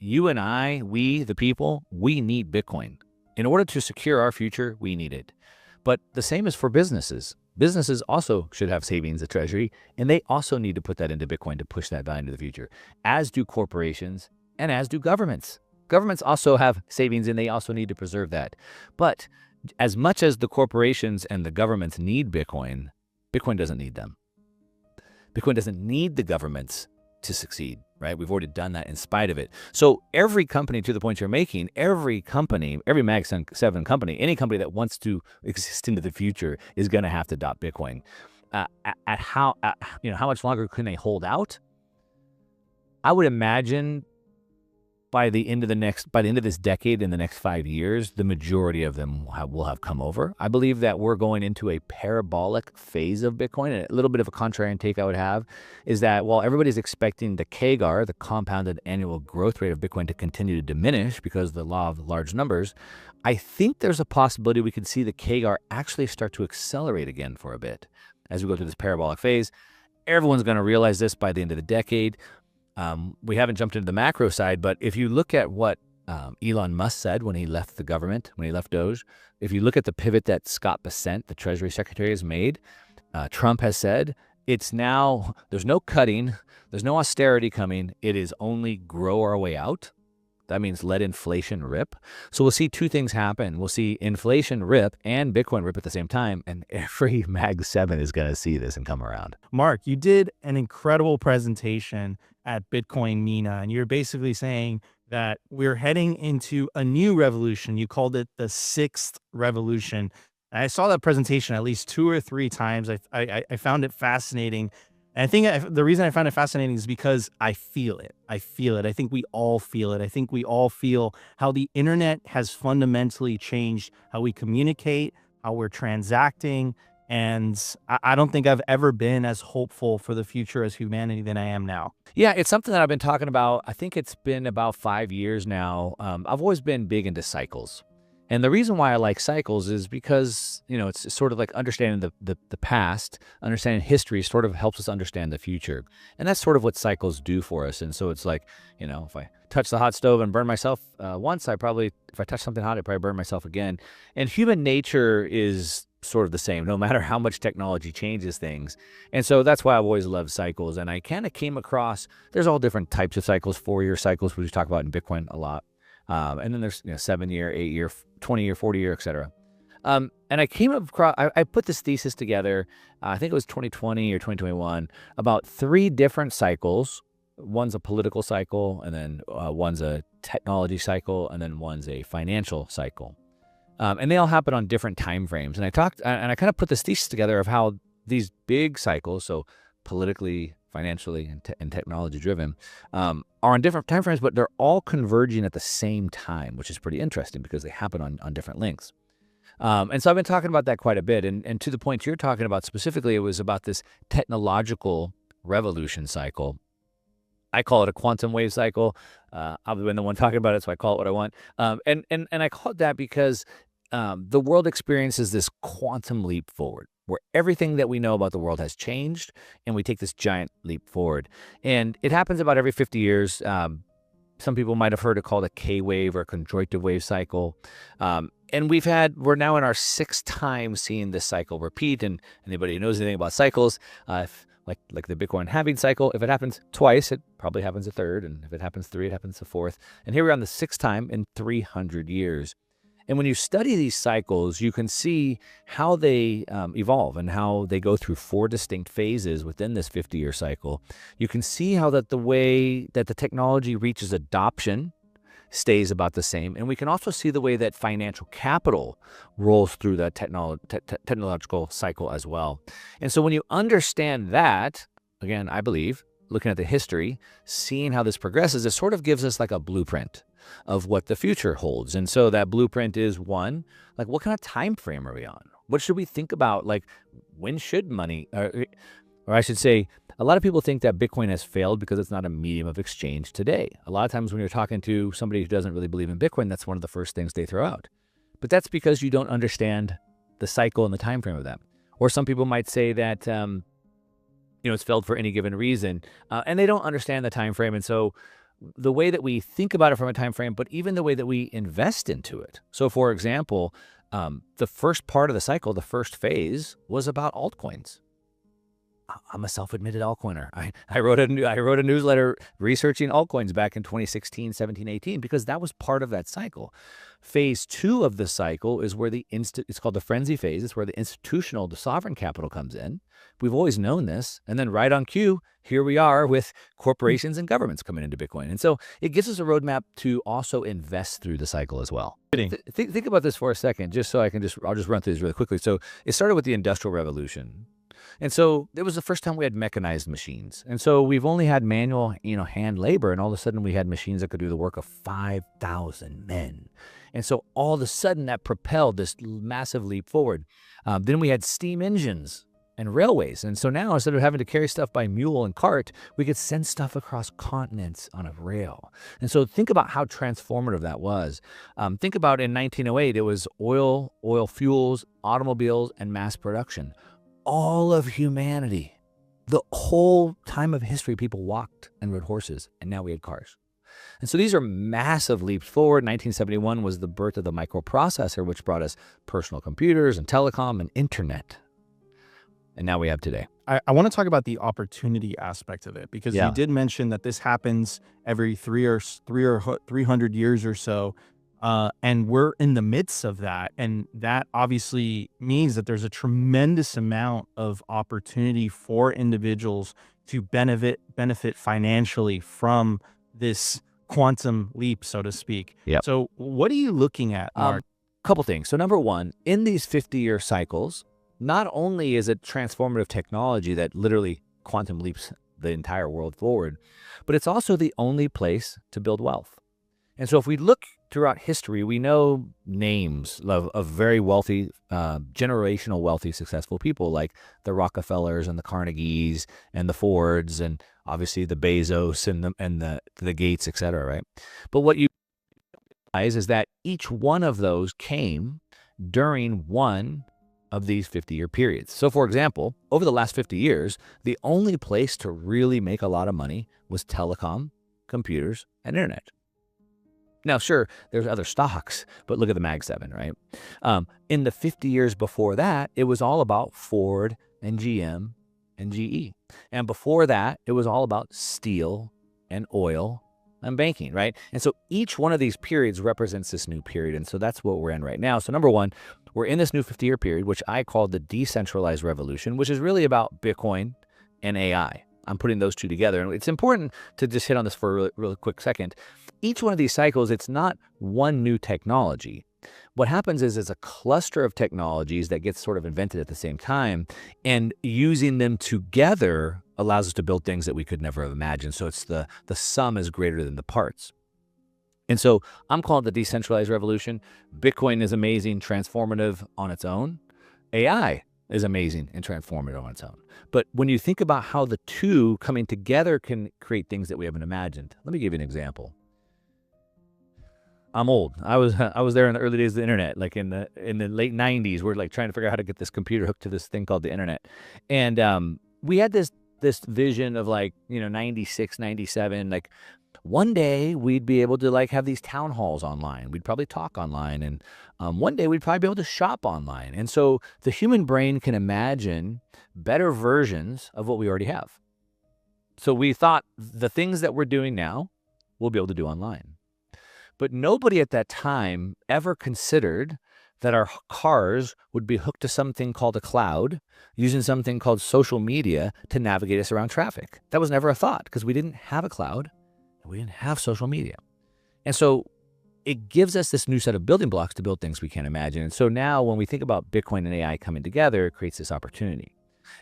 you and I, we, the people, we need Bitcoin. In order to secure our future, we need it. But the same is for businesses. Businesses also should have savings at Treasury, and they also need to put that into Bitcoin to push that value into the future, as do corporations and as do governments. Governments also have savings, and they also need to preserve that. But as much as the corporations and the governments need Bitcoin, Bitcoin doesn't need them. Bitcoin doesn't need the governments to succeed, right? We've already done that in spite of it. So every company, to the point you're making, every company, every Mag 7 company, any company that wants to exist into the future is going to have to adopt Bitcoin. How much longer can they hold out? I would imagine by the end of this decade, in the next 5 years, the majority of them will have come over. I believe that we're going into a parabolic phase of Bitcoin. And a little bit of a contrarian take I would have is that while everybody's expecting the CAGR, the compounded annual growth rate of Bitcoin, to continue to diminish because of the law of large numbers, I think there's a possibility we could see the CAGR actually start to accelerate again for a bit as we go through this parabolic phase. Everyone's going to realize this by the end of the decade. We haven't jumped into the macro side, but if you look at what Elon Musk said when he left the government, when he left Doge, if you look at the pivot that Scott Bessent, the Treasury Secretary, has made, Trump has said, it's now, there's no cutting, there's no austerity coming, it is only grow our way out. That means let inflation rip. So we'll see two things happen. We'll see inflation rip and Bitcoin rip at the same time, and every Mag 7 is going to see this and come around. Mark, you did an incredible presentation at Bitcoin MENA, and you're basically saying that we're heading into a new revolution. You called it the sixth revolution. And I saw that presentation at least 2 or 3 times. I found it fascinating. And I think the reason I found it fascinating is because I feel it. I feel it. I think we all feel it. I think we all feel how the internet has fundamentally changed how we communicate, how we're transacting. And I don't think I've ever been as hopeful for the future as humanity than I am now. Yeah, it's something that I've been talking about. I think it's been about 5 years now. I've always been big into cycles. And the reason why I like cycles is because, it's sort of like understanding the past, understanding history sort of helps us understand the future. And that's sort of what cycles do for us. And so it's like, if I touch the hot stove and burn myself once, if I touch something hot, I probably burn myself again. And human nature is sort of the same, no matter how much technology changes things. And so that's why I've always loved cycles. And I kind of came across, there's all different types of cycles, 4-year cycles, which we talk about in Bitcoin a lot. And then there's 7-year, 8-year, 20-year, 40-year, etc. And I came across, I put this thesis together, I think it was 2020 or 2021, about 3 different cycles. One's a political cycle, and then one's a technology cycle, and then one's a financial cycle. And they all happen on different time frames. And I kind of put this thesis together of how these big cycles, so politically, financially, and technology driven, are on different time frames, but they're all converging at the same time, which is pretty interesting because they happen on different lengths. And so I've been talking about that quite a bit. And to the point you're talking about specifically, it was about this technological revolution cycle. I call it a quantum wave cycle. I've been the one talking about it, so I call it what I want. And I call it that because the world experiences this quantum leap forward, where everything that we know about the world has changed, and we take this giant leap forward. And it happens about every 50 years. Some people might have heard it called a K-wave or a conjonctive wave cycle. And we're now in our 6th time seeing this cycle repeat. And anybody who knows anything about cycles, like the Bitcoin halving cycle, if it happens twice, it probably happens a third. And if it happens 3, it happens a 4th. And here we're on the 6th time in 300 years. And when you study these cycles, you can see how they evolve and how they go through 4 distinct phases within this 50-year cycle. You can see how that the way that the technology reaches adoption stays about the same. And we can also see the way that financial capital rolls through the technological cycle as well. And so when you understand that, again, I believe, looking at the history, seeing how this progresses, it sort of gives us like a blueprint of what the future holds. And so that blueprint is, one, like, what kind of time frame are we on? What should we think about? Like, when should money, or I should say, a lot of people think that Bitcoin has failed because it's not a medium of exchange today. A lot of times when you're talking to somebody who doesn't really believe in Bitcoin, that's one of the first things they throw out. But that's because you don't understand the cycle and the time frame of that. Or some people might say that it's failed for any given reason, and they don't understand the time frame. And so the way that we think about it from a time frame, but even the way that we invest into it. So, for example, the first part of the cycle, the first phase, was about altcoins. I'm a self-admitted altcoiner. I wrote a newsletter researching altcoins back in 2016, 17, 18, because that was part of that cycle. Phase 2 of the cycle is where it's called the frenzy phase. It's where the institutional, the sovereign capital comes in. We've always known this. And then right on cue, here we are with corporations and governments coming into Bitcoin. And so it gives us a roadmap to also invest through the cycle as well. Think about this for a second, just so I'll just run through this really quickly. So it started with the Industrial Revolution. And so it was the first time we had mechanized machines. And so we've only had manual, hand labor, and all of a sudden we had machines that could do the work of 5,000 men. And so all of a sudden that propelled this massive leap forward. Then we had steam engines and railways. And so now instead of having to carry stuff by mule and cart, we could send stuff across continents on a rail. And so think about how transformative that was. Think about in 1908, it was oil fuels, automobiles, and mass production. All of humanity, the whole time of history, people walked and rode horses, and now we had cars. And so these are massive leaps forward. 1971 was the birth of the microprocessor, which brought us personal computers and telecom and internet. And now we have today. I want to talk about the opportunity aspect of it, because you did mention that this happens every 300 years or so. And we're in the midst of that. And that obviously means that there's a tremendous amount of opportunity for individuals to benefit financially from this quantum leap, so to speak. Yep. So what are you looking at, Mark? Couple things. So number one, in these 50-year cycles, not only is it transformative technology that literally quantum leaps the entire world forward, but it's also the only place to build wealth. And so if we look throughout history, we know names of very wealthy, generational wealthy, successful people like the Rockefellers and the Carnegies and the Fords and obviously the Bezos and the Gates, et cetera, right? But what you realize is that each one of those came during one of these 50-year periods. So for example, over the last 50 years, the only place to really make a lot of money was telecom, computers, and internet. Now, sure, there's other stocks, but look at the Mag 7, right? In the 50 years before that, it was all about Ford and GM and GE. And before that, it was all about steel and oil and banking, right? And so each one of these periods represents this new period. And so that's what we're in right now. So number one, we're in this new 50-year period, which I call the decentralized revolution, which is really about Bitcoin and AI. I'm putting those two together. And it's important to just hit on this for a really quick second. Each one of these cycles, it's not one new technology. What happens is it's a cluster of technologies that gets sort of invented at the same time, and using them together allows us to build things that we could never have imagined. So it's the sum is greater than the parts. And so I'm calling it the decentralized revolution. Bitcoin is amazing, transformative on its own. AI is amazing and transformative on its own. But when you think about how the two coming together can create things that we haven't imagined, let me give you an example. I'm old. I was there in the early days of the internet, like in the late 90s. We're like trying to figure out how to get this computer hooked to this thing called the internet. And we had this vision of like, 96, 97, like one day we'd be able to like have these town halls online. We'd probably talk online, and one day we'd probably be able to shop online. And so the human brain can imagine better versions of what we already have. So we thought the things that we're doing now, we'll be able to do online. But nobody at that time ever considered that our cars would be hooked to something called a cloud, using something called social media to navigate us around traffic. That was never a thought because we didn't have a cloud and we didn't have social media. And so it gives us this new set of building blocks to build things we can't imagine. And so now when we think about Bitcoin and AI coming together, it creates this opportunity.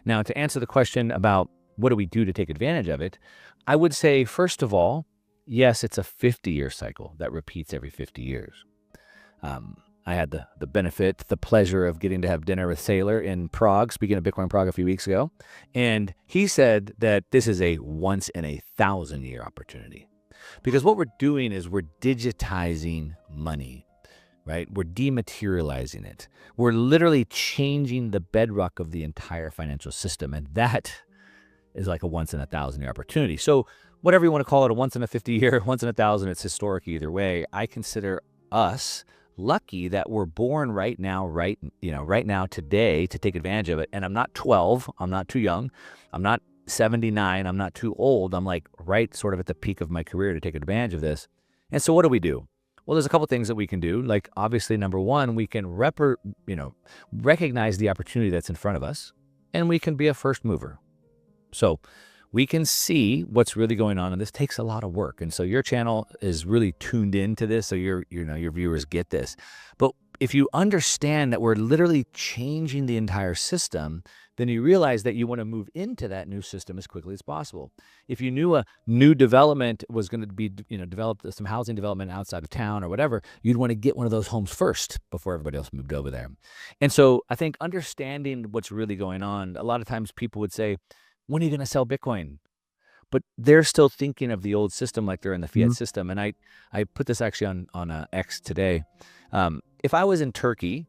Now, to answer the question about what do we do to take advantage of it, I would say, first of all, yes, it's a 50-year cycle that repeats every 50 years. I had the benefit, the pleasure of getting to have dinner with Saylor in Prague, speaking of Bitcoin Prague a few weeks ago. And he said that this is a once in a 1,000-year opportunity. Because what we're doing is we're digitizing money, right? We're dematerializing it. We're literally changing the bedrock of the entire financial system. And that is like a once in a 1,000-year opportunity. So whatever you want to call it, a once in a 50 year, once in a thousand, it's historic either way. I consider us lucky that we're born right now, right now today to take advantage of it. And I'm not 12, I'm not too young, I'm not 79, I'm not too old. I'm like right sort of at the peak of my career to take advantage of this. And so what do we do? Well, there's a couple things that we can do. Like obviously, number one, we can recognize the opportunity that's in front of us, and we can be a first mover. So we can see what's really going on, and this takes a lot of work. And so your channel is really tuned into this, so your viewers get this. But if you understand that we're literally changing the entire system, then you realize that you want to move into that new system as quickly as possible. If you knew a new development was going to be, developed, some housing development outside of town or whatever, you'd want to get one of those homes first before everybody else moved over there. And so I think understanding what's really going on, a lot of times people would say, when are you going to sell Bitcoin? But they're still thinking of the old system like they're in the fiat system. And I put this actually on X today. If I was in Turkey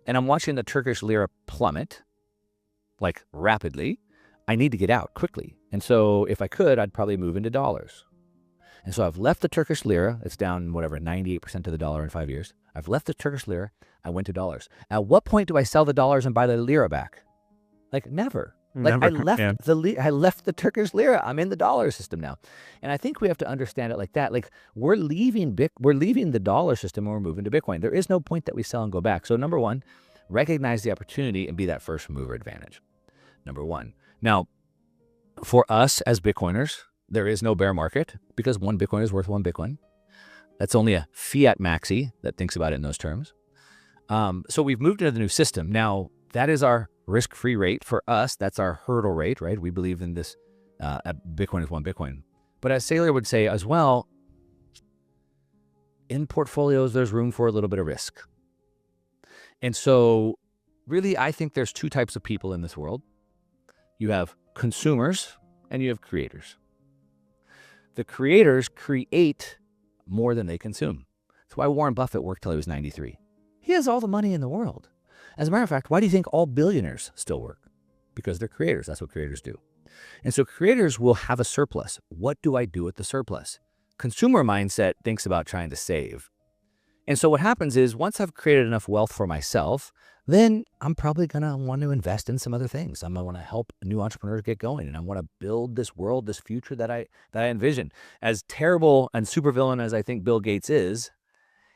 and I'm watching the Turkish lira plummet, like rapidly, I need to get out quickly. And so if I could, I'd probably move into dollars. And so I've left the Turkish lira. It's down, 98% to the dollar in 5 years. I've left the Turkish lira. I went to dollars. At what point do I sell the dollars and buy the lira back? Like never. Like I left the Turkish lira. I'm in the dollar system now. And I think we have to understand it like that. Like we're leaving the dollar system and we're moving to Bitcoin. There is no point that we sell and go back. So number one, recognize the opportunity and be that first mover advantage. Number one. Now, for us as Bitcoiners, there is no bear market because one Bitcoin is worth one Bitcoin. That's only a fiat maxi that thinks about it in those terms. So we've moved into the new system. Now, that is our risk-free rate for us. That's our hurdle rate, right? We believe in this, Bitcoin is one Bitcoin. But as Saylor would say as well, in portfolios, there's room for a little bit of risk. And so really, I think there's two types of people in this world. You have consumers and you have creators. The creators create more than they consume. That's why Warren Buffett worked till he was 93. He has all the money in the world. As a matter of fact, why do you think all billionaires still work? Because they're creators. That's what creators do. And so creators will have a surplus. What do I do with the surplus? Consumer mindset thinks about trying to save. And so what happens is once I've created enough wealth for myself, then I'm probably going to want to invest in some other things. I'm going to want to help new entrepreneurs get going. And I want to build this world, this future that I envision. As terrible and supervillain as I think Bill Gates is,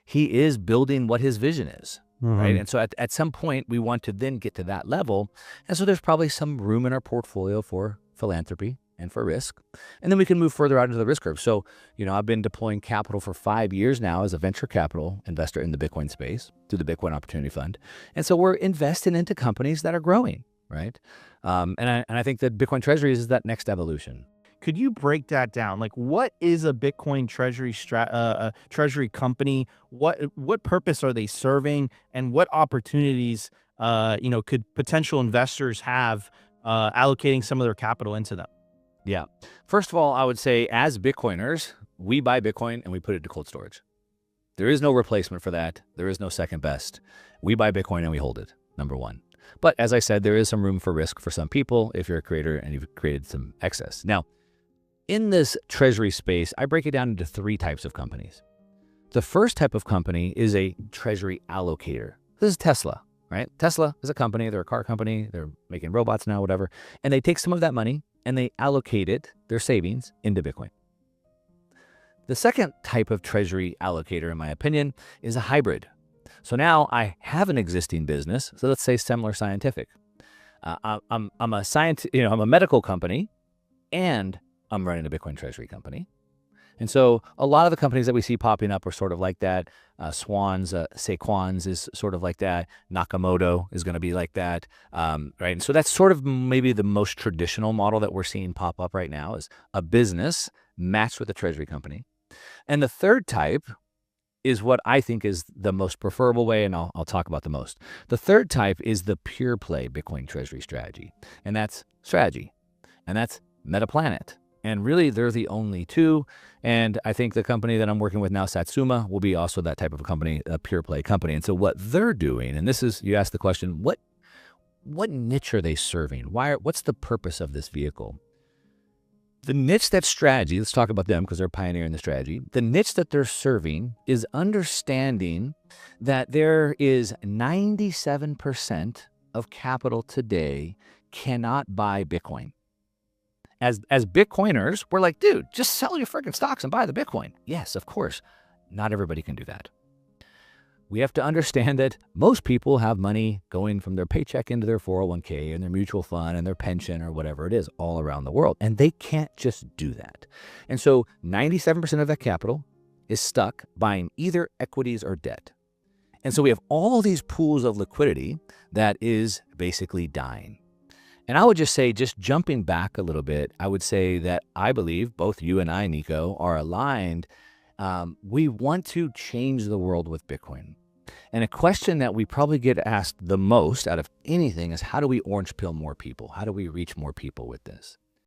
he is building what his vision is. Right. And so at some point, we want to then get to that level. And so there's probably some room in our portfolio for philanthropy and for risk. And then we can move further out into the risk curve. So, I've been deploying capital for 5 years now as a venture capital investor in the Bitcoin space through the Bitcoin Opportunity Fund. And so we're investing into companies that are growing. Right. And I think that Bitcoin Treasury is that next evolution. Could you break that down? Like, what is a Bitcoin treasury treasury company? What purpose are they serving, and what opportunities, could potential investors have allocating some of their capital into them? Yeah. First of all, I would say as Bitcoiners, we buy Bitcoin and we put it to cold storage. There is no replacement for that. There is no second best. We buy Bitcoin and we hold it, number one. But as I said, there is some room for risk for some people if you're a creator and you've created some excess. Now, in this treasury space, I break it down into 3 types of companies. The first type of company is a treasury allocator. This is Tesla, right? Tesla is a company. They're a car company. They're making robots now, whatever. And they take some of that money and they allocate it, their savings, into Bitcoin. The second type of treasury allocator, in my opinion, is a hybrid. So now I have an existing business. So let's say Semler Scientific. I'm a medical company, and I'm running a Bitcoin treasury company. And so a lot of the companies that we see popping up are sort of like that. Saquon's is sort of like that. Nakamoto is going to be like that, right? And so that's sort of maybe the most traditional model that we're seeing pop up right now is a business matched with a treasury company. And the third type is what I think is the most preferable way, and I'll talk about the most. The third type is the pure play Bitcoin treasury strategy, and that's Strategy, and that's Metaplanet. And really, they're the only two. And I think the company that I'm working with now, Satsuma, will be also that type of a company, a pure play company. And so what they're doing, and this is, you asked the question, what niche are they serving? What's the purpose of this vehicle? The niche that strategy, let's talk about them because they're pioneering the strategy. The niche that they're serving is understanding that there is 97% of capital today cannot buy Bitcoin. As Bitcoiners, we're like, dude, just sell your freaking stocks and buy the Bitcoin. Yes, of course. Not everybody can do that. We have to understand that most people have money going from their paycheck into their 401k and their mutual fund and their pension or whatever it is all around the world. And they can't just do that. And so 97% of that capital is stuck buying either equities or debt. And so we have all these pools of liquidity that is basically dying. And I would just say, just jumping back a little bit, I would say that I believe both you and I, Nico, are aligned. We want to change the world with Bitcoin. And a question that we probably get asked the most out of anything is, how do we orange pill more people? How do we reach more people with this?